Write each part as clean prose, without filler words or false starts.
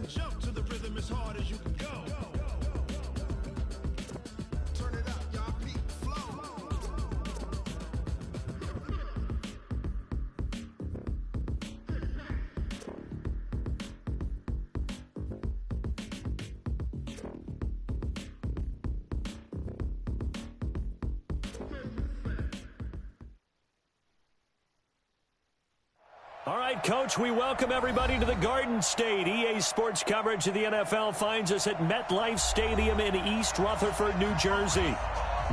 Jump to the rhythm as hard as you can go. Turn it up, y'all. Beat flow. All right, Coach, we welcome everybody to the Garden State. EA Sports coverage of the NFL finds us at MetLife Stadium in East Rutherford, New Jersey.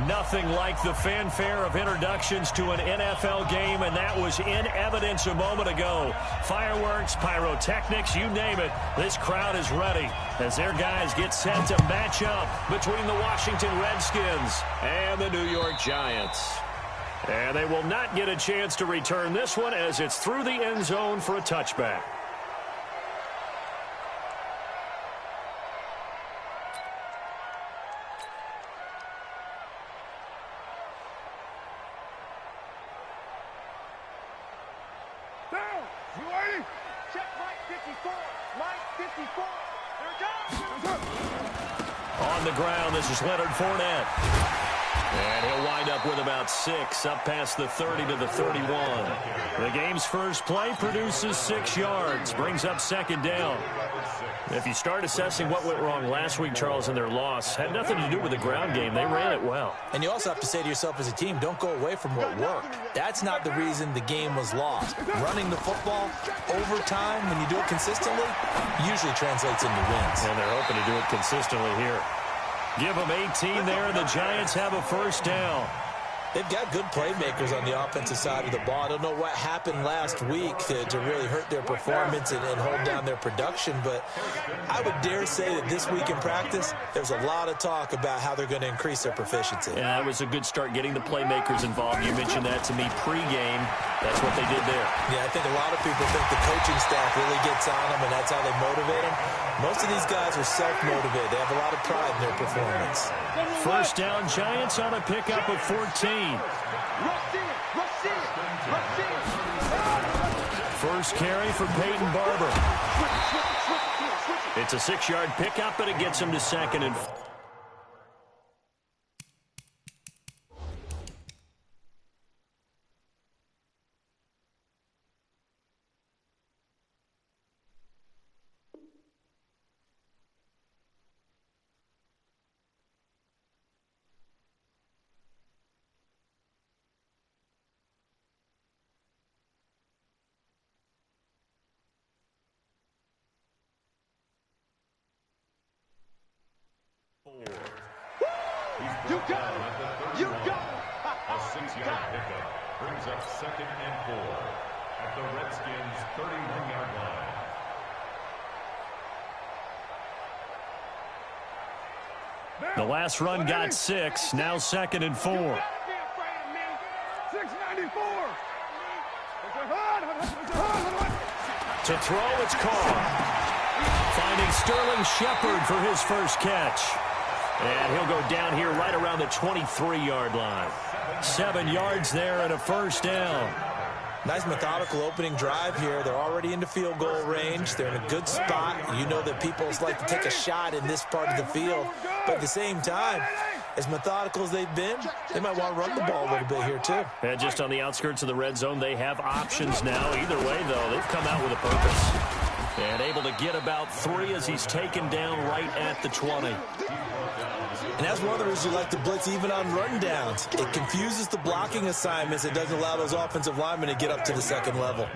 Nothing like the fanfare of introductions to an NFL game, and that was in evidence a moment ago. Fireworks, pyrotechnics, you name it. This crowd is ready as their guys get set to match up between the Washington Redskins and the New York Giants. And they will not get a chance to return this one as it's through the end zone for a touchback. Down. You ready? Check Mike 54. Mike 54. Here it comes. On the ground, this is Leonard Fournette. And he'll wind up with about 6, up past the 30 to the 31. The game's first play produces 6 yards, brings up second down. If you start assessing what went wrong last week, Charles, in their loss, had nothing to do with the ground game. They ran it well. And you also have to say to yourself as a team, don't go away from what worked. That's not the reason the game was lost. Running the football over time, when you do it consistently, usually translates into wins. And they're hoping to do it consistently here. Give them 18 there, and the Giants have a first down. They've got good playmakers on the offensive side of the ball. I don't know what happened last week to really hurt their performance and hold down their production, but I would dare say that this week in practice, there's a lot of talk about how they're going to increase their proficiency. Yeah, that was a good start getting the playmakers involved. You mentioned that to me pregame. That's what they did there. Yeah, I think a lot of people think the coaching staff really gets on them, and that's how they motivate them. Most of these guys are self-motivated. They have a lot of pride in their performance. First down, Giants on a pickup of 14. First carry for Peyton Barber. It's a 6-yard pickup, but it gets him to second and 4. You go! You go! A 6-yard pickup brings up second and 4 at the Redskins' 31-yard line. The last run got 6, now second and 4. 694. To throw, it's Carr. Finding Sterling Shepard for his first catch. And he'll go down here right around the 23-yard line. 7 yards there and a first down. Nice methodical opening drive here. They're already into field goal range. They're in a good spot. You know that people like to take a shot in this part of the field. But at the same time, as methodical as they've been, they might want to run the ball a little bit here too. And just on the outskirts of the red zone, they have options now. Either way, though, they've come out with a purpose. And able to get about 3 as he's taken down right at the 20. And that's one of the reasons you like to blitz even on run downs. It confuses the blocking assignments. It doesn't allow those offensive linemen to get up to the second level.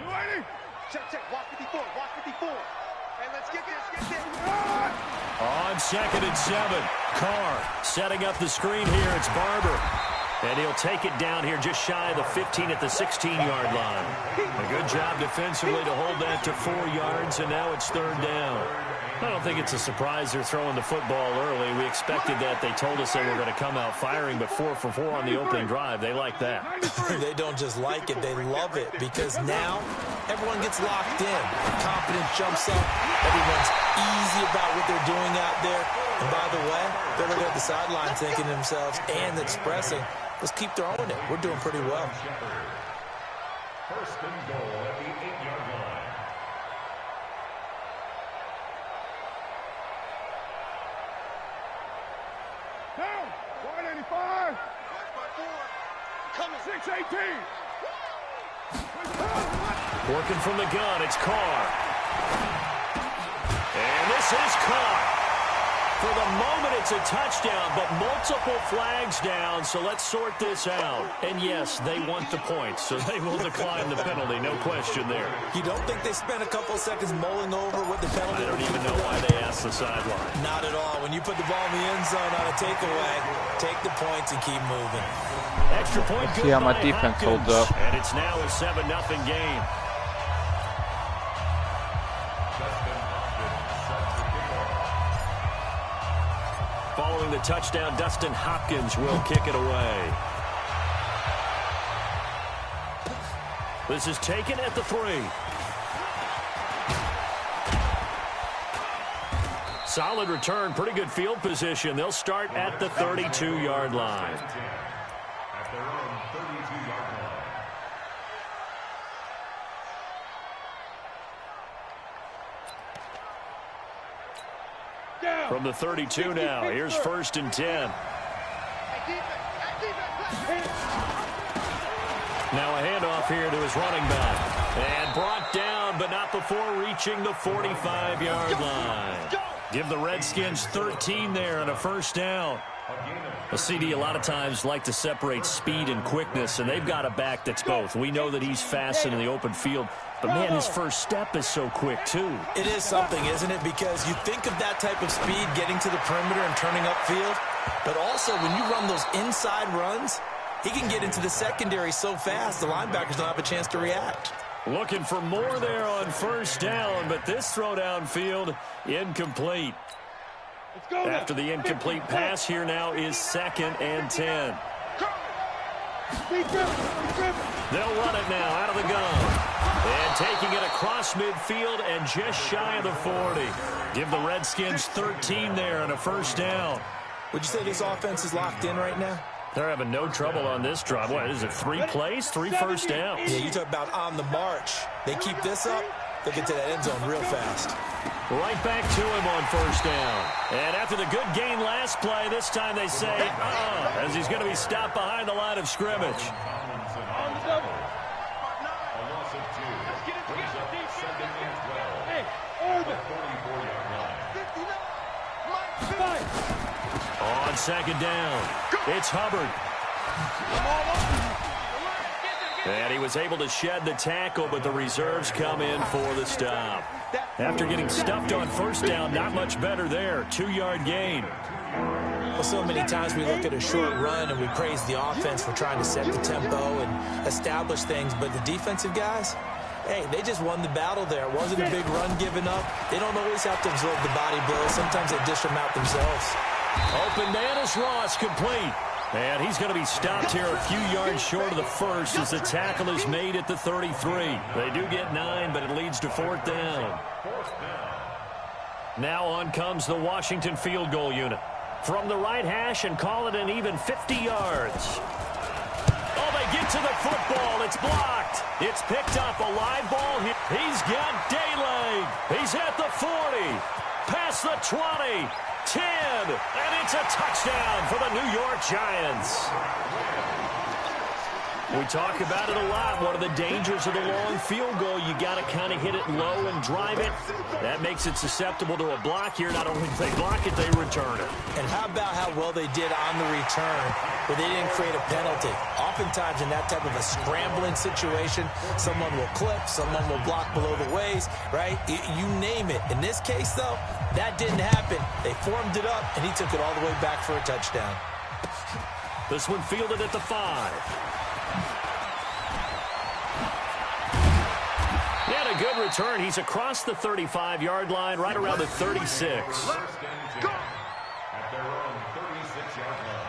Check, walk 54, walk 54. Hey, let's get this, On second and 7, Carr setting up the screen here. It's Barber. And he'll take it down here just shy of the 15 at the 16-yard line. A good job defensively to hold that to 4 yards, and now it's third down. I don't think it's a surprise they're throwing the football early. We expected that. They told us they were going to come out firing, but 4 for 4 on the opening drive. They like that. They don't just like it, they love it, because now everyone gets locked in. Confidence jumps up. Everyone's easy about what they're doing out there. And by the way, they're looking at the sideline thinking to themselves and expressing, let's keep throwing it. We're doing pretty well. First and goal at the 8-yard line. 5. 6-18. Working from the gun, it's Carr. And this is caught. For the moment, it's a touchdown, but multiple flags down, so let's sort this out. And yes, they want the points, so they will decline the penalty, no question there. You don't think they spent a couple of seconds mulling over what the penalty? I don't even know why they asked the sideline. Not at all. When you put the ball in the end zone on a takeaway, take the points and keep moving. Extra point good See how my by defense Hopkins, holds up. and it's now a 7-0 game. Following the touchdown, Dustin Hopkins will kick it away. This is taken at the 3. Solid return, pretty good field position. They'll start at the 32-yard line. At their own 32-yard line. From the 32 now, here's 1st and 10. Now a handoff here to his running back. And brought down, but not before reaching the 45-yard line. Give the Redskins 13 there and a 1st down. A CD a lot of times like to separate speed and quickness, and they've got a back that's both. We know that he's fast in the open field, but man, his first step is so quick too. It is something, isn't it? Because you think of that type of speed getting to the perimeter and turning upfield, but also when you run those inside runs, he can get into the secondary so fast the linebackers don't have a chance to react. Looking for more there on 1st down, but this throw downfield incomplete. After the incomplete pass, here now is 2nd and 10. They'll run it now out of the gun. And taking it across midfield and just shy of the 40. Give the Redskins 13 there and a 1st down. Would you say this offense is locked in right now? They're having no trouble on this drive. What is it, 3 plays, 3 first downs? Yeah, you talk about on the march. They keep this up, they'll get to that end zone real fast. Right back to him on 1st down. And after the good gain last play, this time they say, as he's going to be stopped behind the line of scrimmage. A loss of 2. Brings up 2nd and 12. At the 44-yard line. On 2nd down, it's Hubbard. And he was able to shed the tackle, but the reserves come in for the stop. After getting stuffed on 1st down, not much better there. 2-yard gain. Well, so many times we look at a short run and we praise the offense for trying to set the tempo and establish things, but the defensive guys, hey, they just won the battle there. It wasn't a big run given up. They don't always have to absorb the body blows. Sometimes they dish them out themselves. Open man is Ross, complete. And he's going to be stopped here a few yards short of the 1st as the tackle is made at the 33. They do get 9, but it leads to 4th down. Now on comes the Washington field goal unit. From the right hash and call it an even 50 yards. Oh, they get to the football. It's blocked. It's picked up. A live ball here. He's got daylight. He's at the 40. Past the 20. 10, and it's a touchdown for the New York Giants. We talk about it a lot. One of the dangers of the long field goal, you got to kind of hit it low and drive it. That makes it susceptible to a block here. Not only do they block it, they return it. And how about how well they did on the return where they didn't create a penalty? Oftentimes in that type of a scrambling situation, someone will clip, someone will block below the waist, right? You name it. In this case, though, that didn't happen. They formed it up, and he took it all the way back for a touchdown. This one fielded at the 5. He had a good return. He's across the 35-yard line, right around the 36. At their own 36-yard line.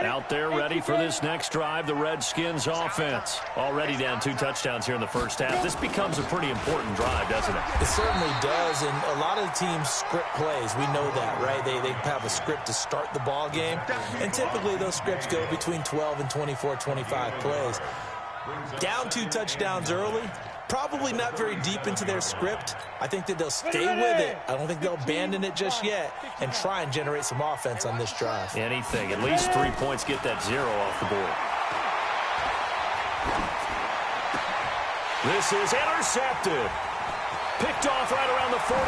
Out there ready for this next drive, the Redskins offense. Already down 2 touchdowns here in the 1st half. This becomes a pretty important drive, doesn't it? It certainly does, and a lot of the teams script plays. We know that, right? They have a script to start the ball game, and typically those scripts go between 12 and 24, 25 plays. Down 2 touchdowns early, Probably not very deep into their script. I think that they'll stay with it. I don't think they'll abandon it just yet and try and generate some offense on this drive. Anything. At least 3 points, get that 0 off the board. This is intercepted. Picked off right around the 43.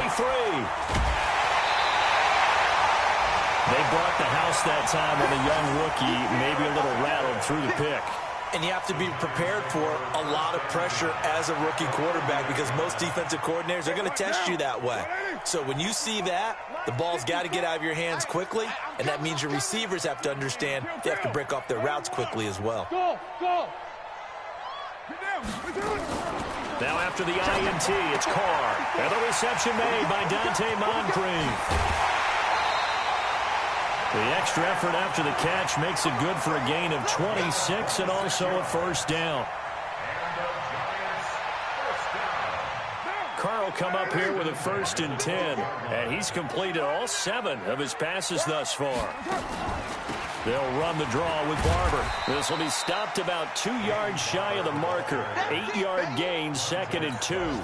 They brought the house that time with a young rookie, maybe a little rattled through the pick. And you have to be prepared for a lot of pressure as a rookie quarterback because most defensive coordinators are going to test you that way. So when you see that, the ball's got to get out of your hands quickly, and that means your receivers have to understand they have to break off their routes quickly as well. Now after the INT, it's Carr. And the reception made by Dante Moncrief. The extra effort after the catch makes it good for a gain of 26 and also a first down. Carr will come up here with a 1st and 10, and he's completed all 7 of his passes thus far. They'll run the draw with Barber. This will be stopped about 2 yards shy of the marker. 8-yard gain, 2nd and 2.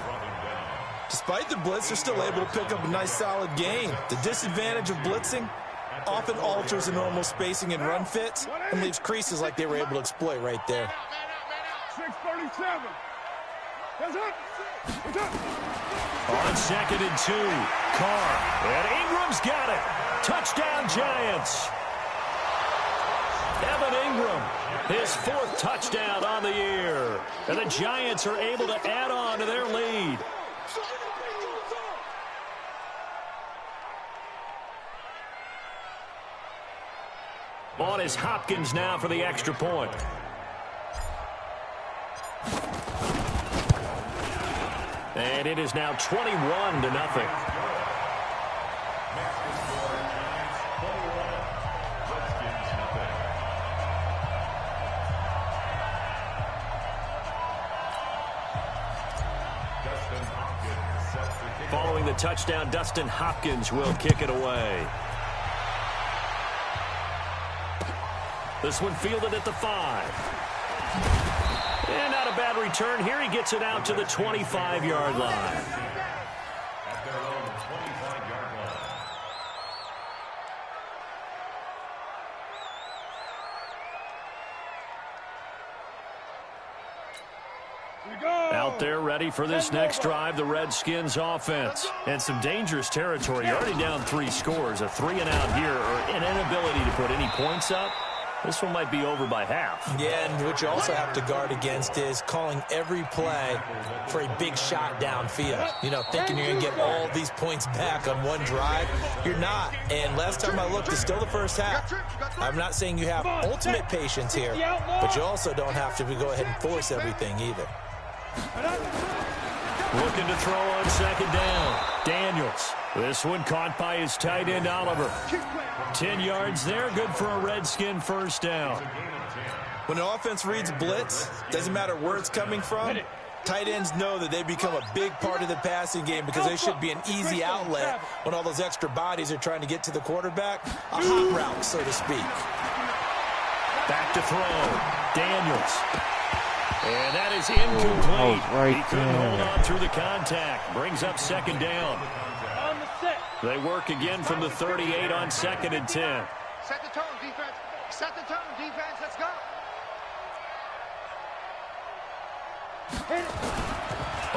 Despite the blitz, they're still able to pick up a nice solid gain. The disadvantage of blitzing often alters the normal spacing and run fits and leaves creases like they were able to exploit right there. 6:37. On 2nd and 2, Carr. And Ingram's got it. Touchdown, Giants. Evan Ingram, his 4th touchdown on the year. And the Giants are able to add on to their lead. On is Hopkins now for the extra point. And it is now 21-0. Following the touchdown, Dustin Hopkins will kick it away. This one fielded at the 5. And not a bad return here. He gets it out to the 25-yard line. At their own 25-yard line. Out there ready for this next drive, the Redskins offense. And some dangerous territory. You're already down 3 scores. A 3-and-out here, or an inability to put any points up. This one might be over by half. Yeah, and what you also have to guard against is calling every play for a big shot downfield. You know, thinking you're going to get all these points back on one drive. You're not. And last time I looked, it's still the first half. I'm not saying you have ultimate patience here, but you also don't have to go ahead and force everything either. Looking to throw on 2nd down. Daniels. This one caught by his tight end, Oliver. 10 yards there, good for a Redskin first down. When an offense reads blitz, doesn't matter where it's coming from, tight ends know that they become a big part of the passing game because they should be an easy outlet when all those extra bodies are trying to get to the quarterback. A hot route, so to speak. Back to throw. Daniels. And that is incomplete. He couldn't hold on through the contact. Brings up 2nd down. They work again from the 38 on 2nd and 10. Set the tone, defense. Set the tone, defense. Let's go.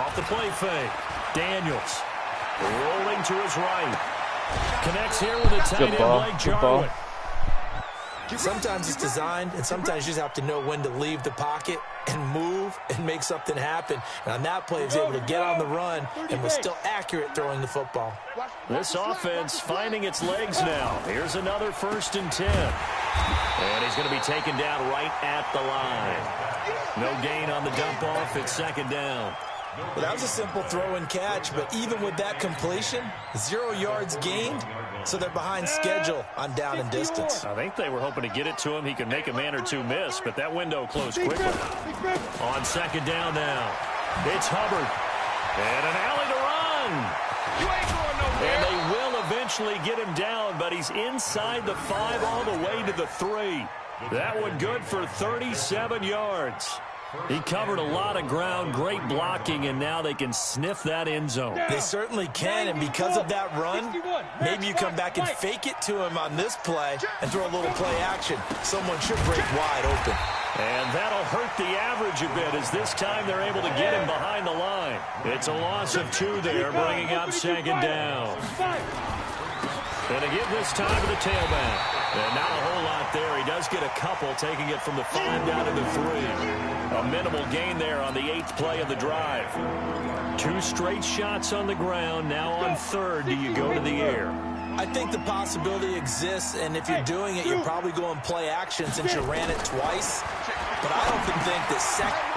Off the play fake. Daniels rolling to his right. Connects here with a tight end, Blake Jarwin. Sometimes it's designed, and sometimes you just have to know when to leave the pocket and move and make something happen. And on that play, he was able to get on the run and was still accurate throwing the football. This offense finding its legs now. Here's another 1st and 10. And he's going to be taken down right at the line. No gain on the dump off. It's 2nd down. Well, that was a simple throw and catch, but even with that completion, 0 yards gained, so they're behind schedule on down and distance. I think they were hoping to get it to him. He could make a man or two miss, but that window closed quickly. On 2nd down now, it's Hubbard. And an alley to run. And they will eventually get him down, but he's inside the 5 all the way to the 3. That one good for 37 yards. He covered a lot of ground, great blocking, and now they can sniff that end zone. They certainly can, and because of that run, maybe you come back and fake it to him on this play and throw a little play action. Someone should break wide open. And that'll hurt the average a bit as this time they're able to get him behind the line. It's a loss of 2 there, bringing up second down. And to give this time to the tailback. And not a whole lot there. He does get a couple, taking it from the 5 down to the 3. A minimal gain there on the 8th play of the drive. 2 straight shots on the ground. Now on 3rd, do you go to the air? I think the possibility exists, and if you're doing it, you're probably going play action since you ran it twice. But I don't think that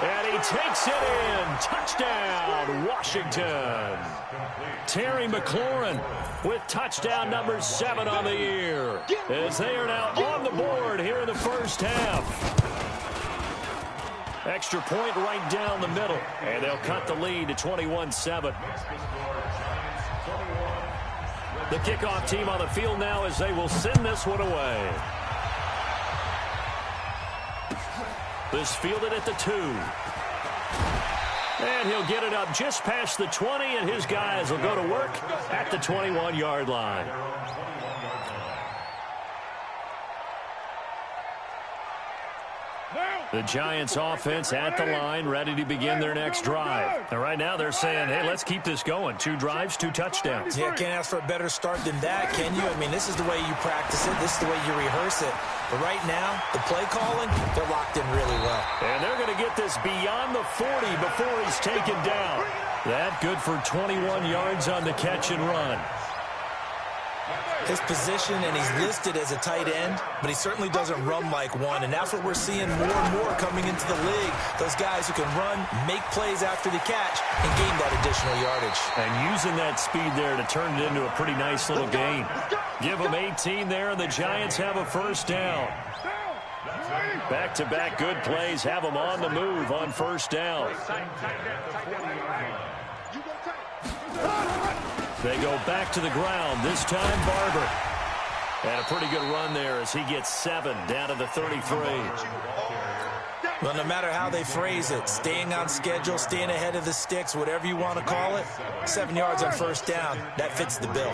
And he takes it in. Touchdown, Washington. Terry McLaurin with touchdown number 7 on the year, as they are now on the board here in the first half. Extra point right down the middle, and they'll cut the lead to 21-7. The kickoff team on the field now as they will send this one away. This fielded at the 2. And he'll get it up just past the 20, and his guys will go to work at the 21-yard line. The Giants offense at the line, ready to begin their next drive. And right now they're saying, hey, let's keep this going. 2 drives, 2 touchdowns. Yeah, can't ask for a better start than that, can you? I mean, this is the way you practice it. This is the way you rehearse it. But right now, the play calling, they're locked in really well. And they're going to get this beyond the 40 before he's taken down. That good for 21 yards on the catch and run. His position, and he's listed as a tight end, but he certainly doesn't run like one, and that's what we're seeing more and more coming into the league. Those guys who can run, make plays after the catch, and gain that additional yardage. And using that speed there to turn it into a pretty nice little gain. Give them 18 there, and the Giants have a first down. Back-to-back good plays have them on the move on first down. They go back to the ground, this time Barber. And a pretty good run there as he gets 7 down to the 33. Well, no matter how they phrase it, staying on schedule, staying ahead of the sticks, whatever you want to call it, 7 yards on first down, that fits the bill.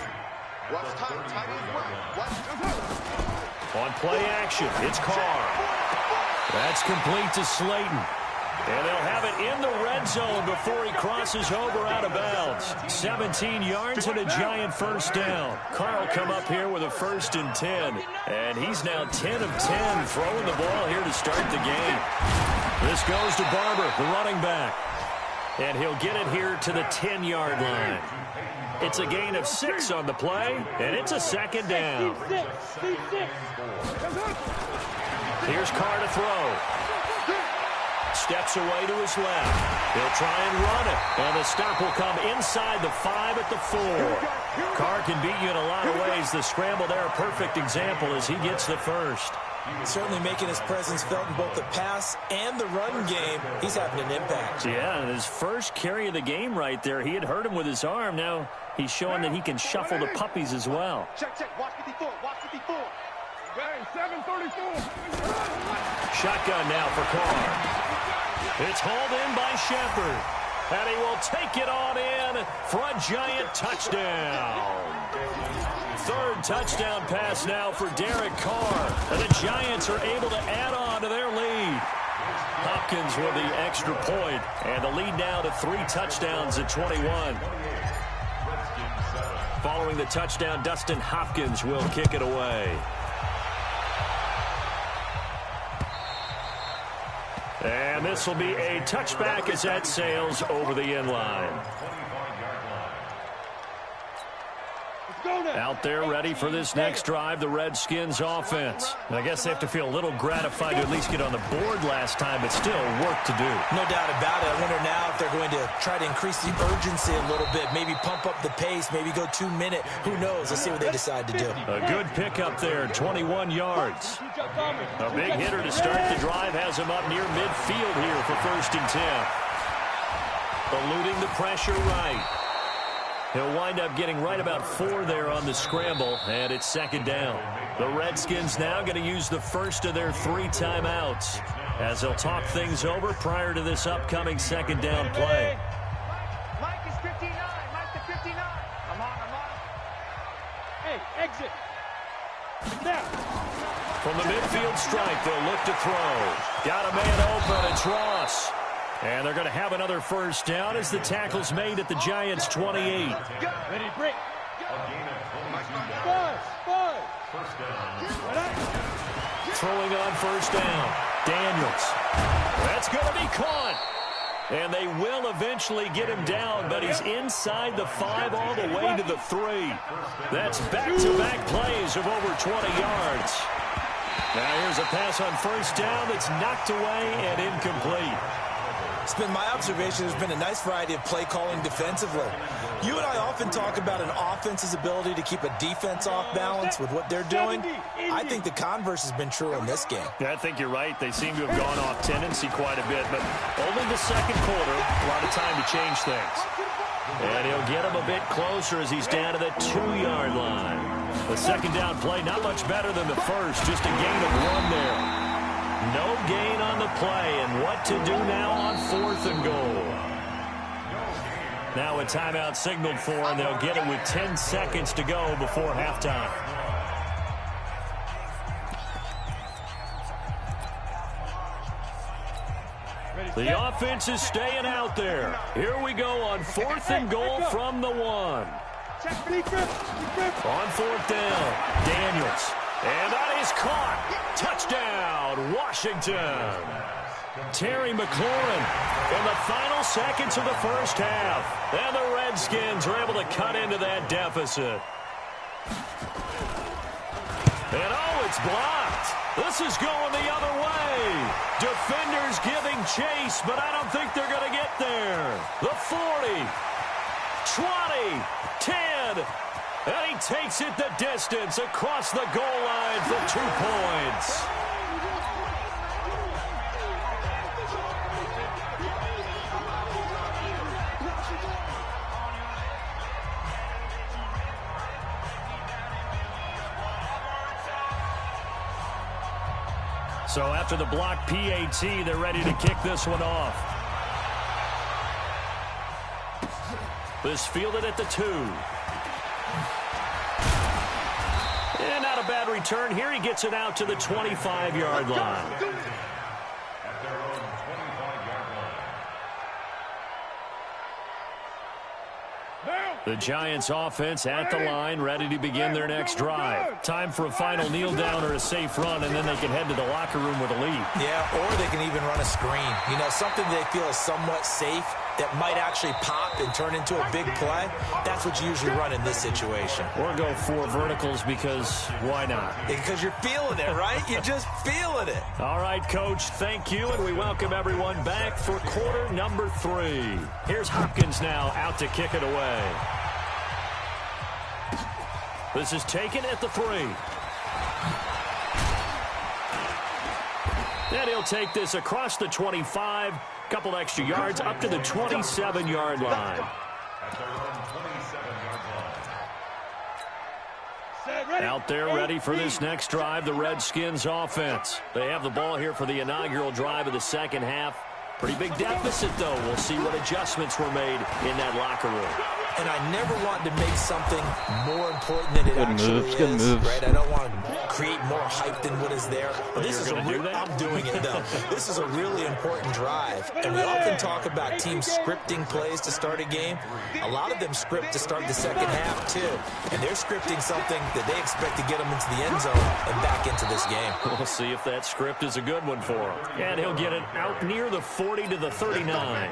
On play action, it's Carr. That's complete to Slayton. And they'll have it in the red zone before he crosses over out of bounds. 17 yards and a Giant first down. Carr will come up here with a 1st and 10. And he's now 10 of 10 throwing the ball here to start the game. This goes to Barber, the running back. And he'll get it here to the 10-yard line. It's a gain of 6 on the play, and it's a 2nd down. Here's Carr to throw. Steps away to his left. He'll try and run it. And the stop will come inside the 5 at the 4. Carr can beat you in a lot of ways. The scramble there, a perfect example as he gets the first. Certainly making his presence felt in both the pass and the run game. He's having an impact. Yeah, and his first carry of the game right there, he had hurt him with his arm. Now he's showing that he can shuffle the puppies as well. Check, watch 54, watch 54. Bang, 734. Shotgun now for Carr. It's hauled in by Shepard. And he will take it on in for a Giant touchdown. 3rd touchdown pass now for Derek Carr. And the Giants are able to add on to their lead. Hopkins with the extra point. And the lead now to 3 touchdowns at 21. Following the touchdown, Dustin Hopkins will kick it away. And this will be a touchback as that sails over the end line. Out there ready for this next drive, the Redskins offense. And I guess they have to feel a little gratified to at least get on the board last time, but still work to do. No doubt about it. I wonder now if they're going to try to increase the urgency a little bit, maybe pump up the pace, maybe go 2-minute. Who knows? Let's see what they decide to do. A good pickup there, 21 yards. A big hitter to start the drive has him up near midfield here for 1st and 10. Eluding the pressure right. He'll wind up getting right about 4 there on the scramble, and it's 2nd down. The Redskins now going to use the first of their 3 timeouts. as they'll talk things over prior to this upcoming second down play. Mike is 59. Mike to 59. I'm on. Hey, exit. Now. From the midfield stripe, they'll look to throw. Got a man open. It's Ross. And they're going to have another first down as the tackle's made at the Giants' 28. Ready, break. Five. First down. Throwing on first down. Daniels. That's going to be caught. And they will eventually get him down, but he's inside the 5 all the way to the 3. That's back-to-back plays of over 20 yards. Now here's a pass on first down that's knocked away and incomplete. It's been my observation there's been a nice variety of play calling defensively. You and I often talk about an offense's ability to keep a defense off balance with what they're doing. I think the converse has been true in this game. Yeah, I think you're right. They seem to have gone off tendency quite a bit, but only the second quarter, a lot of time to change things. And he'll get him a bit closer as he's down to the 2-yard line. The second down play, not much better than the first, just a gain of 1 there. No gain on the play, and what to do now on 4th and goal. Now a timeout signaled for, and they'll get it with 10 seconds to go before halftime. The offense is staying out there. Here we go on 4th and goal from the 1. On 4th down, Daniels. And that is caught. Touchdown, Washington. Terry McLaurin in the final seconds of the first half. And the Redskins are able to cut into that deficit. And oh, it's blocked. This is going the other way. Defenders giving chase, but I don't think they're going to get there. The 40, 20, 10. And he takes it the distance across the goal line for 2 points. So after the block PAT, they're ready to kick this one off. This fielded at the 2. And not a bad return here. He gets it out to the 25-yard line. The Giants offense at the line, ready to begin their next drive. Time for a final kneel down or a safe run, and then they can head to the locker room with a lead. Yeah, or they can even run a screen. You know, something they feel is somewhat safe that might actually pop and turn into a big play. That's what you usually run in this situation. Or go 4 verticals because why not? Because you're feeling it, right? You're just feeling it. All right, Coach, thank you, and we welcome everyone back for quarter number 3. Here's Hopkins now out to kick it away. This is taken at the 3. And he'll take this across the 25, couple extra yards up to the 27-yard line. Out there ready for this next drive, the Redskins offense. They have the ball here for the inaugural drive of the second half. Pretty big deficit, though. We'll see what adjustments were made in that locker room. And I never want to make something more important than it actually is. Right? I don't want to create more hype than what is there. But this is I'm doing it, though. This is a really important drive. And we often talk about teams scripting plays to start a game. A lot of them script to start the second half, too. And they're scripting something that they expect to get them into the end zone and back into this game. We'll see if that script is a good one for him. And he'll get it out near the 40 to the 39.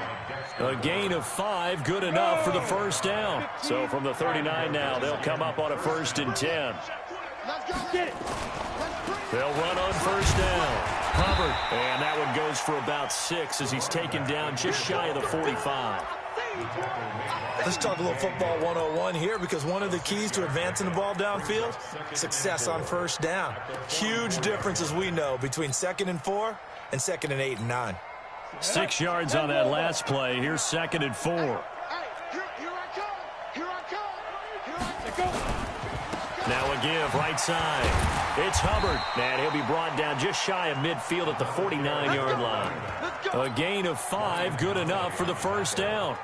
A gain of 5, good enough for the first down. So from the 39 now, they'll come up on a 1st and 10. They'll run on first down. Hubbard. And that one goes for about 6 as he's taken down just shy of the 45. Let's talk a little football 101 here, because one of the keys to advancing the ball downfield, success on first down. Huge difference, as we know, between 2nd and 4 and 2nd and 8 and 9. 6 yards on that last play. Here's 2nd and 4. Now a give right side. It's Hubbard, and he'll be brought down just shy of midfield at the 49-yard line. A gain of 5, good enough for the first down.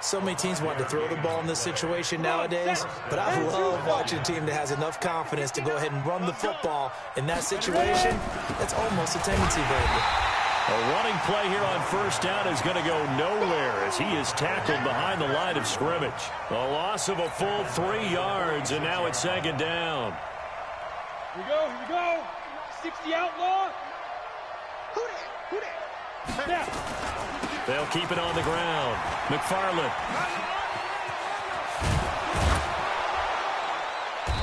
So many teams want to throw the ball in this situation nowadays, but I love watching a team that has enough confidence to go ahead and run the football. In that situation, it's almost a tendency breaker. A running play here on first down is going to go nowhere as he is tackled behind the line of scrimmage. A loss of a full 3 yards, and now it's second down. Here we go. 60 outlaw. Who that? Snap. They'll keep it on the ground. McFarland.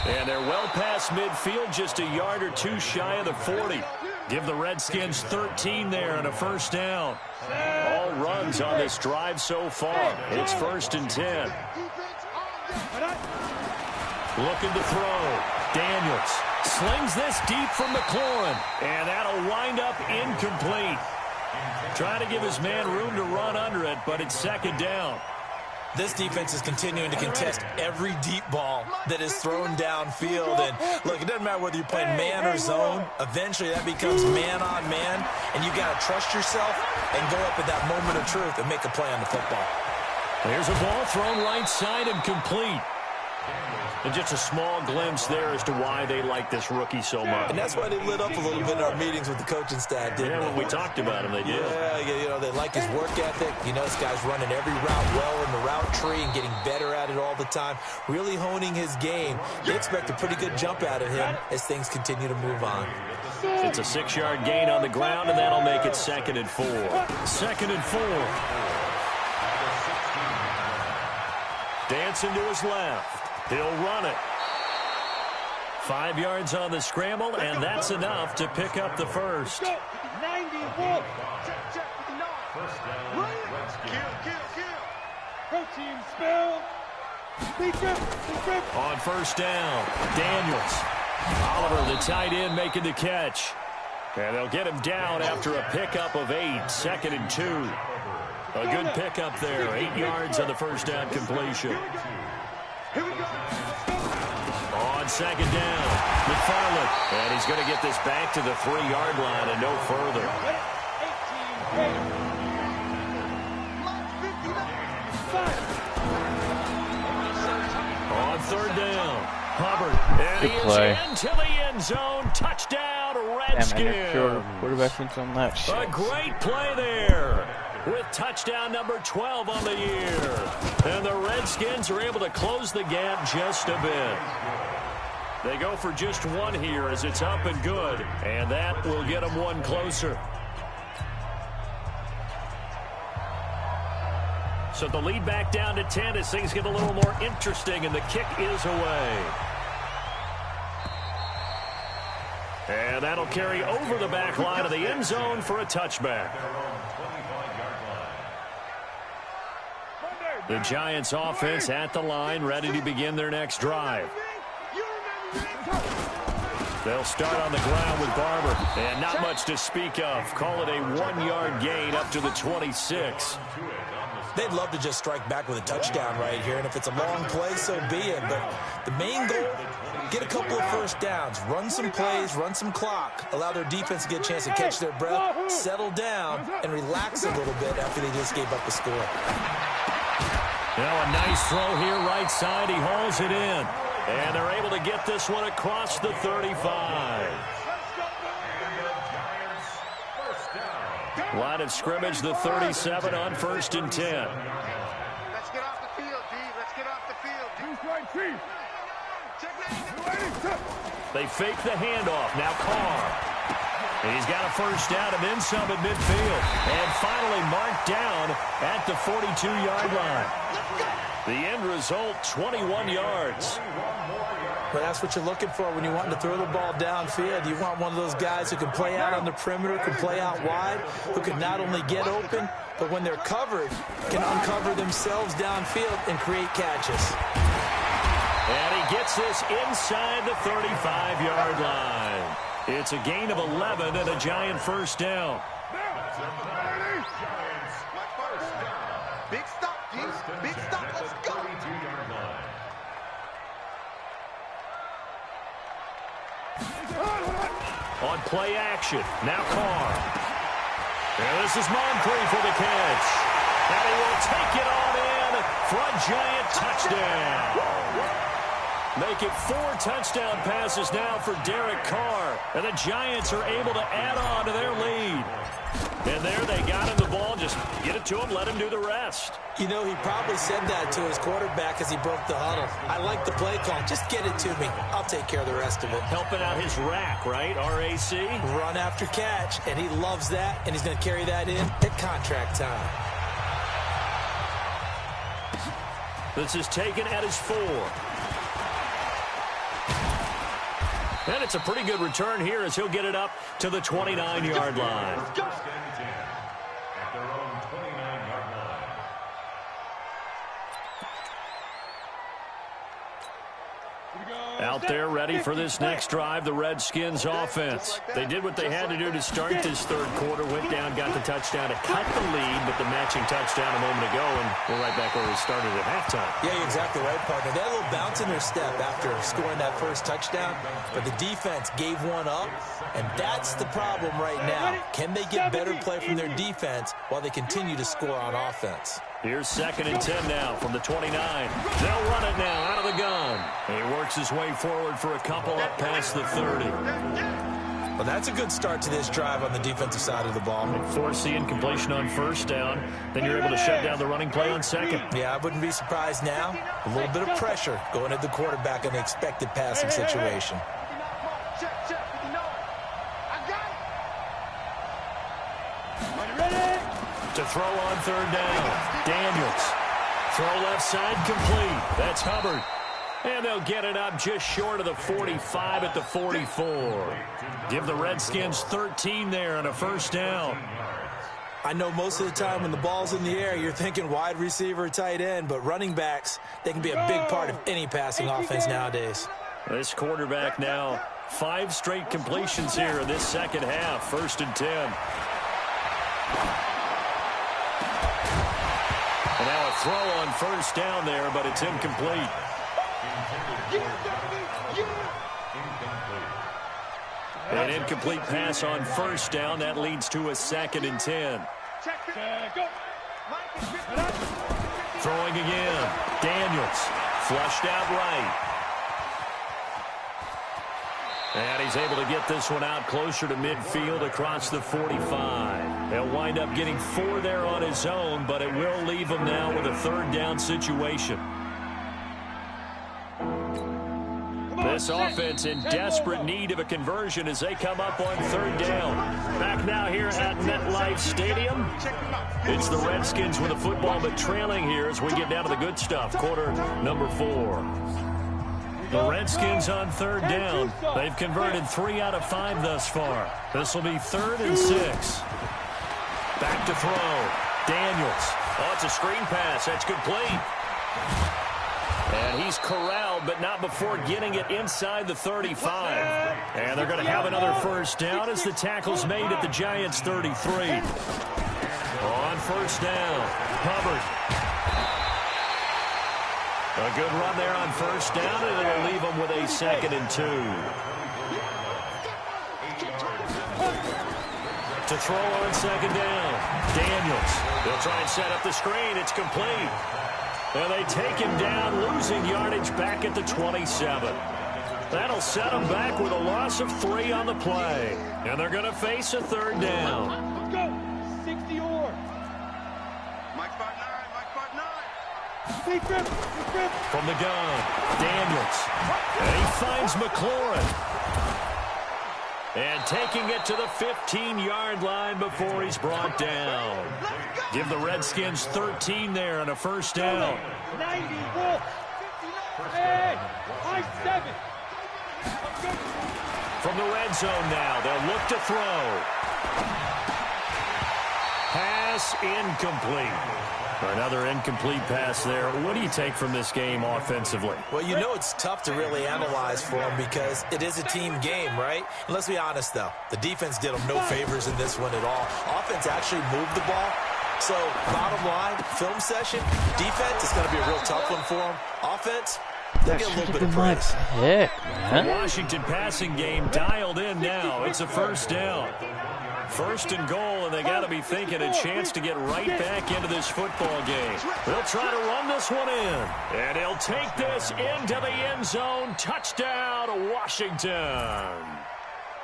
And they're well past midfield, just a yard or 2 shy of the 40. Give the Redskins 13 there and a first down. All runs on this drive so far. It's 1st and 10. Looking to throw. Daniels slings this deep from McLaurin, and that'll wind up incomplete. Trying to give his man room to run under it, but it's second down. This defense is continuing to contest every deep ball that is thrown downfield. And, look, it doesn't matter whether you're playing man or zone. Eventually, that becomes man-on-man, and you got to trust yourself and go up at that moment of truth and make a play on the football. There's a ball thrown right side and complete. And just a small glimpse there as to why they like this rookie so much. And that's why they lit up a little bit in our meetings with the coaching staff, didn't they? When we talked about him, they did. Yeah, you know, they like his work ethic. You know, this guy's running every route well in the route tree and getting better at it all the time, really honing his game. They expect a pretty good jump out of him as things continue to move on. It's a 6-yard gain on the ground, and that'll make it 2nd and 4. 2nd and 4. Dancing to his left. He'll run it. 5 yards on the scramble, and that's enough to pick up the first. 91. Protein spell. On first down, Daniels. Oliver, the tight end, making the catch. And they'll get him down after a pickup of 8. 2nd and 2. A good pickup there. 8 yards on the first down completion. On second down, McFarland. And he's going to get this back to the 3-yard line and no further. On third down, Hubbard. And he is into the end zone. Touchdown, Redskins. Quarterback on that shit. A great play there, with touchdown number 12 on the year. And the Redskins are able to close the gap just a bit. They go for just 1 here as it's up and good, and that will get them 1 closer. So the lead back down to 10 as things get a little more interesting, and the kick is away. And that'll carry over the back line of the end zone for a touchback. The Giants offense at the line, ready to begin their next drive. They'll start on the ground with Barber, and not much to speak of. Call it a 1-yard gain up to the 26. They'd love to just strike back with a touchdown right here, and if it's a long play, so be it. But the main goal, get a couple of first downs, run some plays, run some clock, allow their defense to get a chance to catch their breath, settle down, and relax a little bit after they just gave up the score. Now a nice throw here right side. He hauls it in. And they're able to get this one across the 35. Line of scrimmage, the 37 on 1st and 10. Let's get off the field, D. Let's get off the field. They fake the handoff. Now Carr. And he's got a first down and then some at midfield. And finally marked down at the 42-yard line. The end result, 21 yards. But that's what you're looking for when you want to throw the ball downfield. You want one of those guys who can play out on the perimeter, can play out wide, who can not only get open, but when they're covered, can uncover themselves downfield and create catches. And he gets this inside the 35-yard line. It's a gain of 11 and a Giant first down. Big stop, D. Big stop. Let's go. On play action, now Carr. And this is Moncrief for the catch. And he will take it on in for a Giant touchdown. Make it 4 touchdown passes now for Derek Carr. And the Giants are able to add on to their lead. And there they got him the ball. Just get it to him, let him do the rest. You know, he probably said that to his quarterback as he broke the huddle. I like the play call. Just get it to me. I'll take care of the rest of it. Helping out his rack, right? R-A-C? Run after catch. And he loves that. And he's going to carry that in at contract time. This is taken at his 4. And it's a pretty good return here as he'll get it up to the 29-yard line. At their own 29-yard line. Out there ready for this next drive, the Redskins offense. They did what they had to do to start this third quarter, went down, got the touchdown to cut the lead, but the matching touchdown a moment ago, and we're right back where we started at halftime. Yeah, you're exactly right, partner. They had a little bounce in their step after scoring that first touchdown, but the defense gave one up, and that's the problem right now. Can they get better play from their defense while they continue to score on offense? Here's 2nd and 10 now from the 29. They'll run it now out of the gun. He works his way forward for a couple up past the 30. Well, that's a good start to this drive on the defensive side of the ball. Force the incompletion on 1st down. Then you're able to shut down the running play on 2nd. Yeah, I wouldn't be surprised now. A little bit of pressure going at the quarterback in the expected passing situation. To throw on 3rd down. Daniels. Throw left side complete. That's Hubbard. And they'll get it up just short of the 45 at the 44. Give the Redskins 13 there on a 1st down. I know most of the time when the ball's in the air, you're thinking wide receiver, tight end, but running backs, they can be a big part of any passing offense nowadays. This quarterback now 5 straight completions here in this second half. 1st and 10. And now a throw on 1st down there, but it's incomplete. An incomplete pass on 1st down. That leads to a 2nd and 10. Throwing again. Daniels. Flushed out right. And he's able to get this one out closer to midfield across the 45. He'll wind up getting 4 there on his own, but it will leave him now with a 3rd down situation. This offense in desperate need of a conversion as they come up on 3rd down. Back now here at MetLife Stadium. It's the Redskins with the football, but trailing here as we get down to the good stuff. Quarter number 4. The Redskins on 3rd down. They've converted 3 out of 5 thus far. This will be 3rd and 6. Back to throw. Daniels. Oh, it's a screen pass. That's complete. And he's corralled, but not before getting it inside the 35. And they're going to have another 1st down as the tackle's made at the Giants' 33. On 1st down, Hubbard. A good run there on 1st down, and it'll leave them with a 2nd and 2. To throw on 2nd down, Daniels. They'll try and set up the screen. It's complete. And they take him down, losing yardage back at the 27. That'll set them back with a loss of 3 on the play. And they're going to face a 3rd down. Let's go. 60 or. Mike 5'9", Mike 5'9". From the gun, Daniels. And he finds McLaurin. And taking it to the 15-yard line before he's brought down. Give the Redskins 13 there on a 1st down. 94. 59. 7. From the red zone now, they'll look to throw. Pass incomplete. Another incomplete pass there. What do you take from this game offensively? Well, you know it's tough to really analyze for them because it is a team game, right? And let's be honest, though. The defense did them no favors in this one at all. Offense actually moved the ball. So, bottom line, film session, defense is going to be a real tough one for them. Offense, They'll get a little bit of praise. Heck, man. The Washington passing game dialed in now. It's a first down. First and goal, and they got to be thinking a chance to get right back into this football game. They'll try to run this one in, and he'll take this into the end zone. Touchdown, Washington.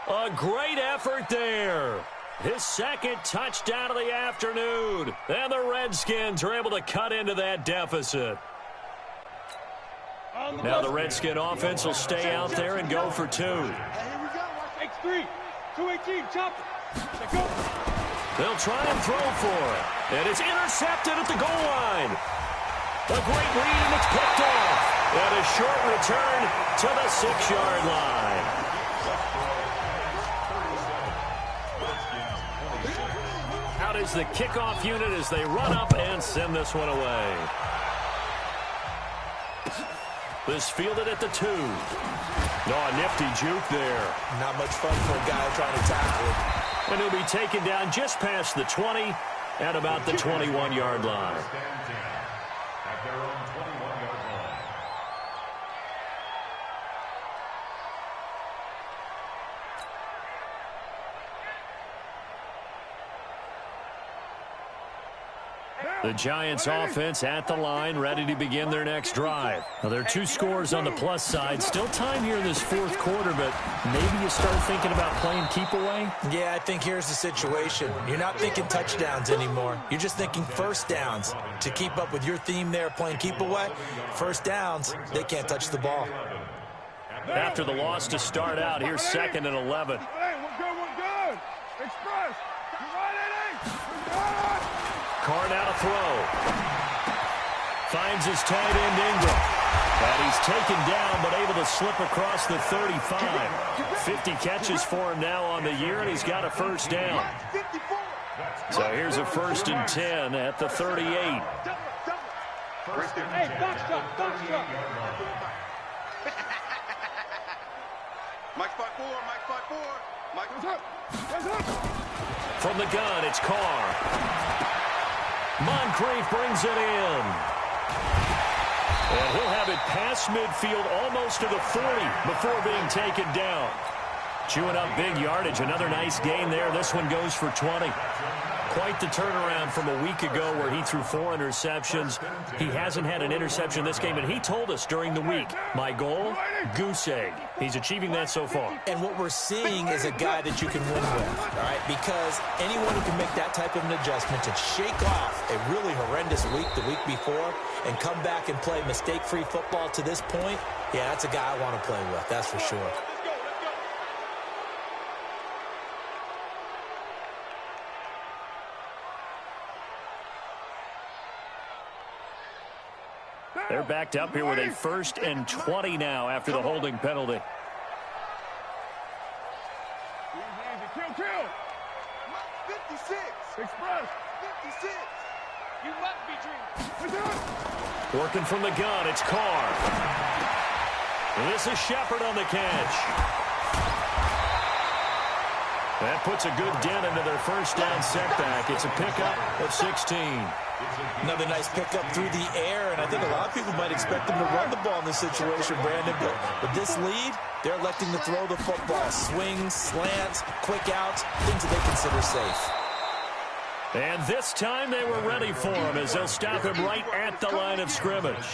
A great effort there. His second touchdown of the afternoon, and the Redskins are able to cut into that deficit. Now the Redskin offense will stay out there and go for 2. X3, 218, chopper. They'll try and throw for it. And it's intercepted at the goal line. A great read, and it's picked off. And a short return to the 6-yard line. Out is the kickoff unit as they run up and send this one away. This fielded at the 2. Oh, a nifty juke there. Not much fun for a guy trying to tackle it. And he'll be taken down just past the 20 at about the 21-yard line. At their own 21-yard line. The Giants offense at the line, ready to begin their next drive. Now, there are 2 scores on the plus side. Still time here in this fourth quarter, but maybe you start thinking about playing keep away? Yeah, I think here's the situation. You're not thinking touchdowns anymore. You're just thinking first downs. To keep up with your theme there, playing keep away, first downs, they can't touch the ball. After the loss to start out, here's 2nd and 11. Hey, we're good. Express. You right, Eddie? Carr now to throw. Finds his tight end Ingram. And he's taken down but able to slip across the 35. 50 catches for him now on the year, and he's got a first down. So here's a 1st and 10 at the 38. Hey, box truck. Mike 5-4, Mike 5-4. Mike. From the gun, it's Carr. Moncrief brings it in. And he'll have it past midfield almost to the 40 before being taken down. Chewing up big yardage. Another nice gain there. This one goes for 20. Quite the turnaround from a week ago where he threw 4 interceptions. He hasn't had an interception this game, and he told us during the week, my goal, goose egg. He's achieving that so far. And what we're seeing is a guy that you can win with, all right? Because anyone who can make that type of an adjustment to shake off a really horrendous week the week before and come back and play mistake-free football to this point, yeah, that's a guy I want to play with, that's for sure. They're backed up here with a 1st and 20 now after the holding penalty. Kill. 56. Express. 56. You must be dreaming. Working from the gun, it's Carr. And this is Shepard on the catch. That puts a good dent into their first down setback. It's a pickup of 16. Another nice pickup through the air, and I think a lot of people might expect them to run the ball in this situation, Brandon, but with this lead, they're electing to throw the football. Swings, slants, quick outs, things that they consider safe. And this time they were ready for him as they'll stop him right at the line of scrimmage.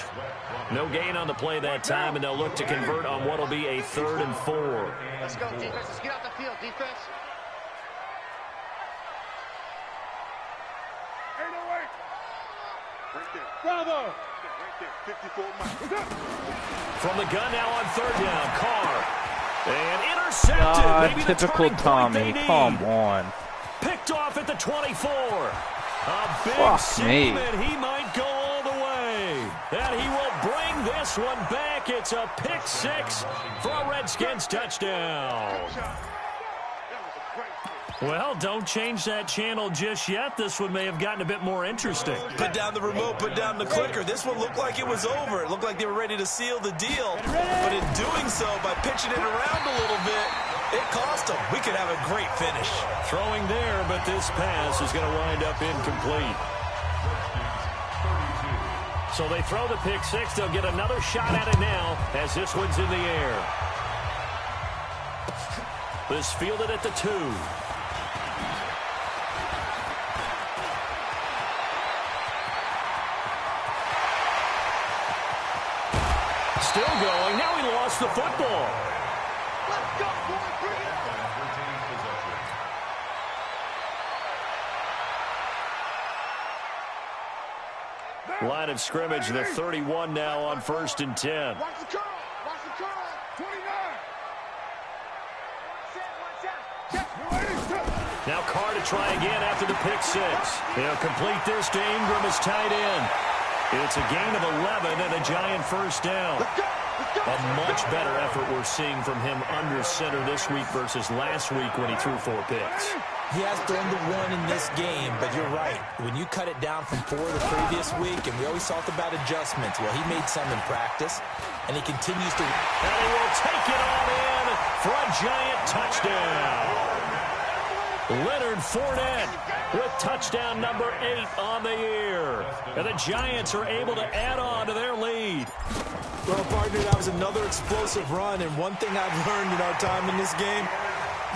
No gain on the play that time, and they'll look to convert on what will be a 3rd and 4. Let's go, defense. Let's get out the field, defense. Bravo. Right there. 54 Mike. From the gun now on 3rd down. Carr. And intercepted. Maybe typical Tommy. Come on. Picked off at the 24. A big Fuck save, me. and he might go all the way. And he will bring this one back. It's a pick 6 for a Redskins touchdown. Well, don't change that channel just yet. This one may have gotten a bit more interesting. Put down the remote, put down the clicker. This one looked like it was over. It looked like they were ready to seal the deal. But in doing so, by pitching it around a little bit, it cost them. We could have a great finish. Throwing there, but this pass is going to wind up incomplete. So they throw the pick six. They'll get another shot at it now as this one's in the air. This fielded at the 2. Still going. Now he lost the football. Let's go, boys. Bring it on. Line of scrimmage, the 31 now on 1st and 10. Watch the curl. Watch the curl. 29. Now Carr to try again after the pick six. They'll complete this to Ingram as tight end. It's a gain of 11 and a Giant first down. A much better effort we're seeing from him under center this week versus last week when he threw 4 picks. He has thrown the 1 in this game, but you're right. When you cut it down from 4 the previous week, and we always talk about adjustments, well, he made some in practice, and he continues to... And he will take it on in for a Giant touchdown. Leonard Fournette with touchdown number 8 on the year. And the Giants are able to add on to their lead. Well, partner, that was another explosive run, and one thing I've learned in our time in this game,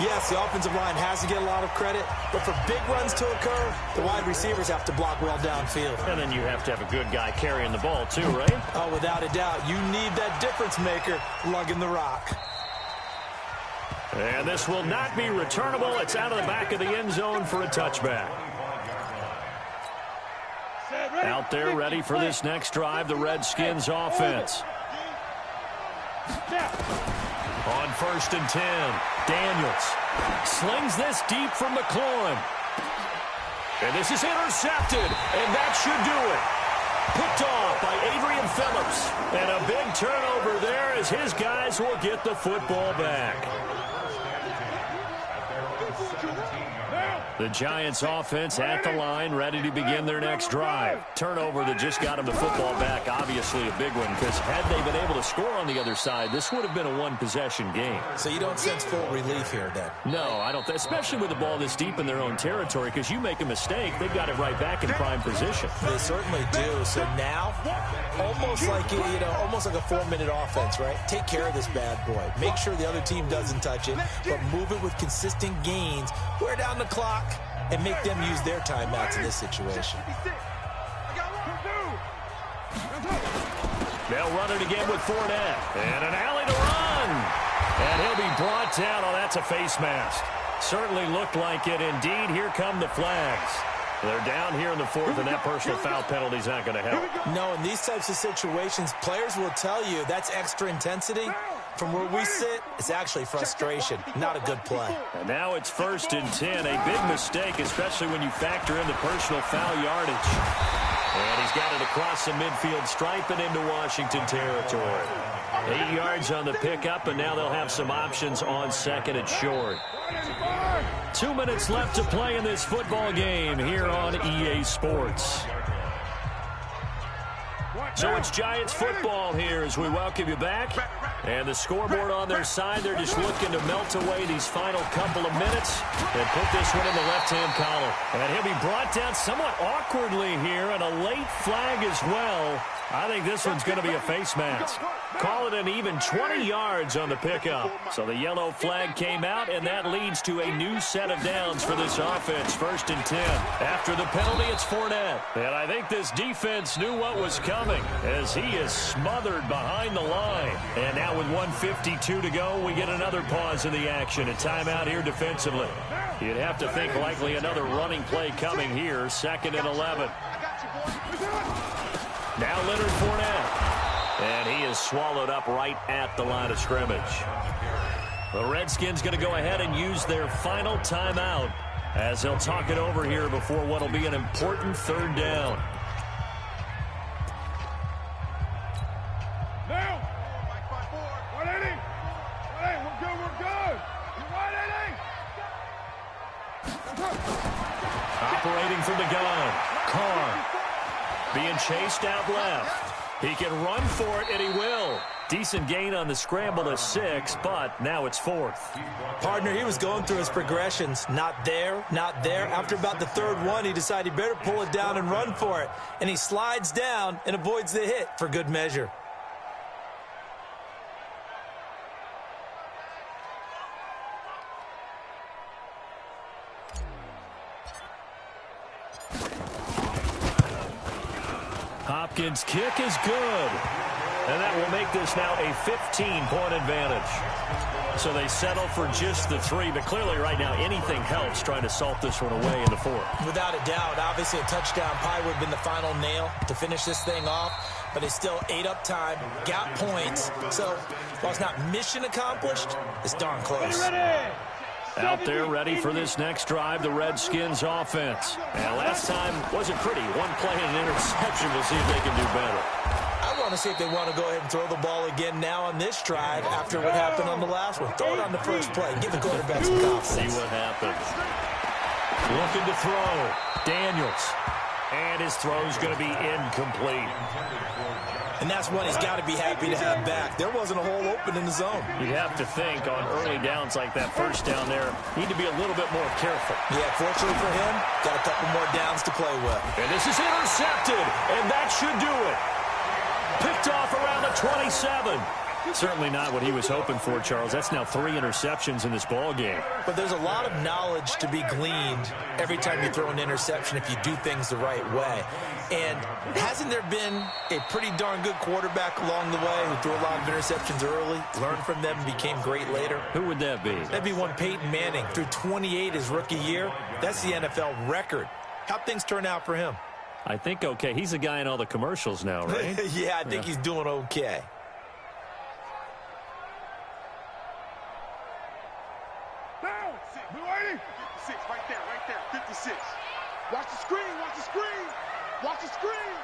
yes, the offensive line has to get a lot of credit, but for big runs to occur, the wide receivers have to block well downfield. And then you have to have a good guy carrying the ball too, right? Oh, without a doubt. You need that difference maker lugging the rock. And this will not be returnable. It's out of the back of the end zone for a touchback. Out there ready for this next drive, the Redskins offense. On 1st and 10, Daniels slings this deep from McLaurin. And this is intercepted, and that should do it. Picked off by Adrian Phillips. And a big turnover there as his guys will get the football back. The Giants offense at the line, ready to begin their next drive. Turnover that just got them the football back, obviously a big one, because had they been able to score on the other side, this would have been a one-possession game. So you don't sense full relief here, then? No, I don't, especially with the ball this deep in their own territory, because you make a mistake, they've got it right back in prime position. They certainly do. So now, almost like a 4-minute offense, right? Take care of this bad boy. Make sure the other team doesn't touch it, but move it with consistent gains. Wear down the clock and make them use their timeouts in this situation. They'll run it again with Fournette. And an alley to run. And he'll be brought down. Oh, that's a face mask. Certainly looked like it. Indeed, here come the flags. They're down here in the 4th, and that personal foul penalty is not going to help. No, in these types of situations, players will tell you that's extra intensity. From where we sit, it's actually frustration, not a good play. And now it's 1st and 10. A big mistake, especially when you factor in the personal foul yardage. And he's got it across the midfield stripe and into Washington territory. 8 yards on the pickup, and now they'll have some options on 2nd and short. 2 minutes left to play in this football game here on EA Sports. So it's Giants football here as we welcome you back. And the scoreboard on their side, they're just looking to melt away these final couple of minutes and put this one in the left-hand column. And he'll be brought down somewhat awkwardly here, and a late flag as well. I think this one's going to be a face mask. Call it an even 20 yards on the pickup. So the yellow flag came out, and that leads to a new set of downs for this offense. 1st and 10. After the penalty, it's Fournette. And I think this defense knew what was coming as he is smothered behind the line. And now with 1:52 to go, we get another pause in the action. A timeout here defensively. You'd have to think likely another running play coming here. 2nd and 11. Now Leonard Fournette. And he is swallowed up right at the line of scrimmage. The Redskins going to go ahead and use their final timeout as they'll talk it over here before what will be an important 3rd down. Now! 180! 180, we're good! You're right, 80! Operating from the gun. Carr being chased out left. He can run for it, and he will. Decent gain on the scramble of 6, but now it's 4th. Partner, he was going through his progressions. Not there, not there. After about the 3rd one, he decided he better pull it down and run for it. And he slides down and avoids the hit for good measure. Hopkins' kick is good. And that will make this now a 15-point advantage. So they settle for just the 3, but clearly right now anything helps trying to salt this one away in the 4th. Without a doubt, obviously a touchdown probably would have been the final nail to finish this thing off, but they still ate up time, got points. So while it's not mission accomplished, it's darn close. Out there ready for this next drive, the Redskins offense. And last time wasn't pretty. One play and an interception. We'll see if they can do better. I want to see if they want to go ahead and throw the ball again now on this drive after what happened on the last one. Throw it on the first play. Give the quarterback some confidence. See what happens. Looking to throw. Daniels. And his throw's going to be incomplete. And that's one he's got to be happy to have back. There wasn't a hole open in the zone. You'd have to think on early downs like that first down there, need to be a little bit more careful. Yeah, fortunately for him, got a couple more downs to play with. And this is intercepted, and that should do it. Picked off around the 27. Certainly not what he was hoping for, Charles. That's now 3 interceptions in this ball game. But there's a lot of knowledge to be gleaned every time you throw an interception if you do things the right way. And hasn't there been a pretty darn good quarterback along the way who threw a lot of interceptions early, learned from them, and became great later? Who would that be? That'd be one Peyton Manning. Threw 28 his rookie year. That's the NFL record. How'd things turn out for him? I think okay. He's a guy in all the commercials now, right? Yeah, I think he's doing okay. We waiting? 56, right there, 56. Watch the screen, watch the screen, watch the screen.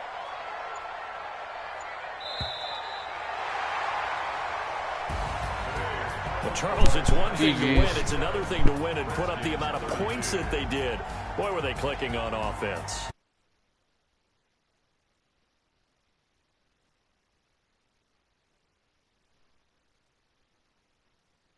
Well, Charles, it's one thing to win. It's another thing to win and put up the amount of points that they did. Boy, were they clicking on offense.